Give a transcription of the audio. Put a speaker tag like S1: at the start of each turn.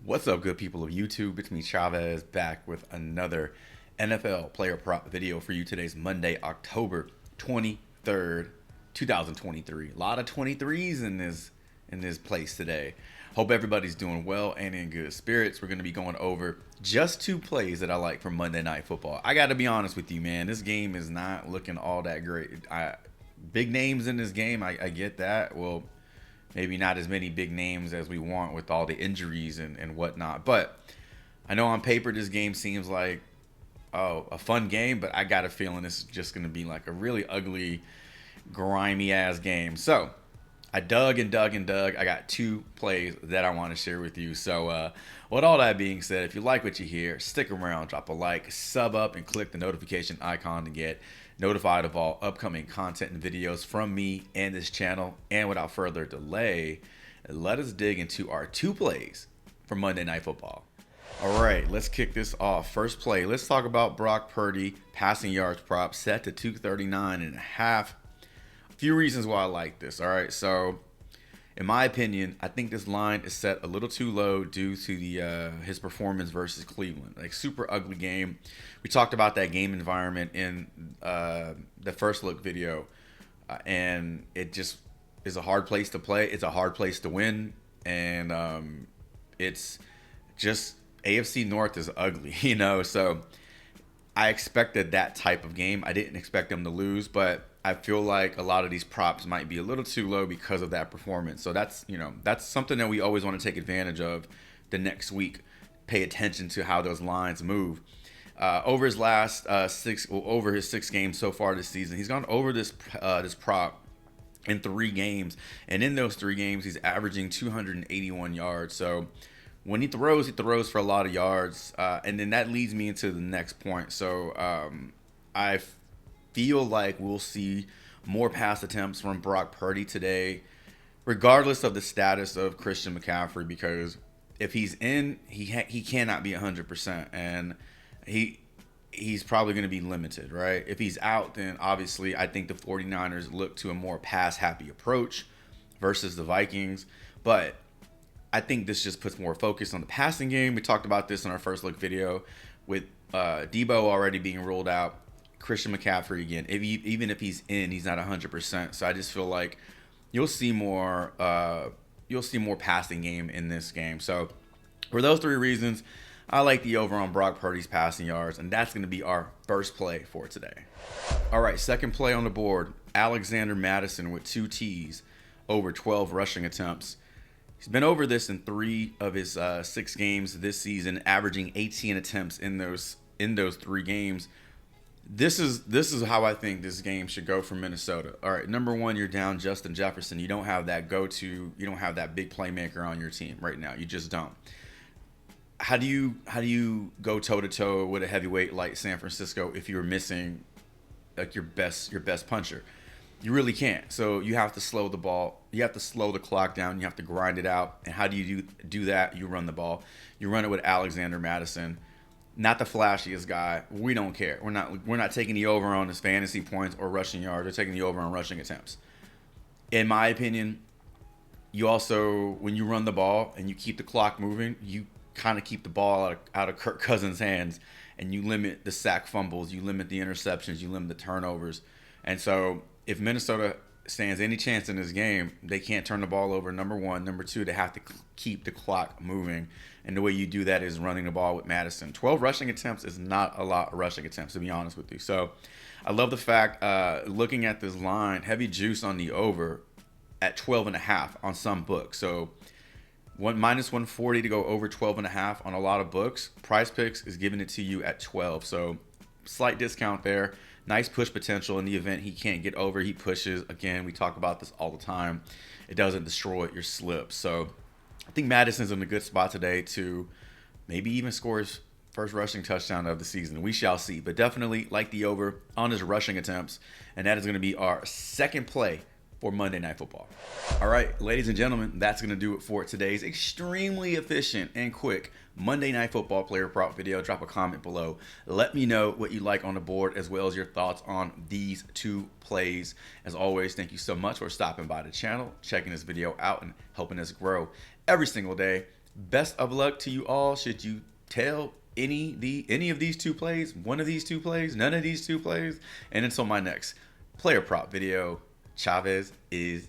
S1: What's up, good people of YouTube? It's me, Chavez, back with another NFL player prop video for you. Today's Monday, October 23rd, 2023. A lot of 23s in this place today. Hope everybody's doing well and in good spirits. We're going to be going over just two plays that I like for Monday Night Football. I got to be honest with you, man. This game is not looking all that great. Big names in this game, I get that. Well, maybe not as many big names as we want with all the injuries and whatnot. But I know on paper this game seems like a fun game, but I got a feeling this is just going to be like a really ugly, grimy ass game. So I dug and dug and dug. I got two plays that I want to share with you. So with all that being said, if you like what you hear, stick around, drop a like, sub up, and click the notification icon to get notified of all upcoming content and videos from me and this channel. And without further delay, let us dig into our two plays for Monday Night Football. All right, let's kick this off. First play, let's talk about Brock Purdy passing yards prop set to 239.5. A few reasons why I like this. All right, so in my opinion, I think this line is set a little too low due to the his performance versus Cleveland. Like, super ugly game. We talked about that game environment in the first look video, and it just is a hard place to play. It's a hard place to win, and it's just AFC North is ugly, you know. So I expected that type of game. I didn't expect them to lose, but I feel like a lot of these props might be a little too low because of that performance. So that's something that we always want to take advantage of the next week. Pay attention to how those lines move. Over his last over his 6 games so far this season, he's gone over this prop in 3 games, and in those 3 games, he's averaging 281 yards. So when he throws for a lot of yards, and then that leads me into the next point. So I feel like we'll see more pass attempts from Brock Purdy today, regardless of the status of Christian McCaffrey, because if he's in, he cannot be 100%, and he's probably going to be limited, right? If he's out, then obviously I think the 49ers look to a more pass-happy approach versus the Vikings, but I think this just puts more focus on the passing game. We talked about this in our first look video with Debo already being ruled out. Christian McCaffrey again. Even if he's in, he's not 100%. So I just feel like you'll see more passing game in this game. So for those 3 reasons, I like the over on Brock Purdy's passing yards, and that's going to be our first play for today. All right, second play on the board, Alexander Madison with 2 T's, over 12 rushing attempts. He's been over this in 3 of his 6 games this season, averaging 18 attempts in those 3 games. This is how I think this game should go for Minnesota. All right, number 1, you're down Justin Jefferson. You don't have that you don't have that big playmaker on your team right now. You just don't. How do you go toe to toe with a heavyweight like San Francisco if you're missing like your best puncher? You really can't. So you have to slow the ball. You have to slow the clock down. You have to grind it out. And how do you do that? You run the ball. You run it with Alexander Madison. Not the flashiest guy. We don't care. We're not taking the over on his fantasy points or rushing yards. We're taking the over on rushing attempts. In my opinion, you also, when you run the ball and you keep the clock moving, you kind of keep the ball out of Kirk Cousins' hands, and you limit the sack fumbles, you limit the interceptions, you limit the turnovers. And so if Minnesota stands any chance in this game, they can't turn the ball over, number 1. Number 2, they have to keep the clock moving. And the way you do that is running the ball with Madison. 12 rushing attempts is not a lot of rushing attempts, to be honest with you. So I love the fact, looking at this line, heavy juice on the over at 12.5 on some books. So minus 140 to go over 12.5 on a lot of books. Prizepicks is giving it to you at 12. So slight discount there. Nice push potential in the event he can't get over. He pushes. Again, we talk about this all the time. It doesn't destroy your slip. So I think Madison's in a good spot today to maybe even score his first rushing touchdown of the season. We shall see. But definitely like the over on his rushing attempts. And that is going to be our second play for Monday Night Football. All right, ladies and gentlemen, that's going to do it for today's extremely efficient and quick Monday Night Football player prop video. Drop a comment below. Let me know what you like on the board, as well as your thoughts on these two plays. As always, thank you so much for stopping by the channel, checking this video out, and helping us grow every single day. Best of luck to you all. Should you tell any of these two plays, one of these two plays, none of these two plays, and until my next player prop video, Chavez is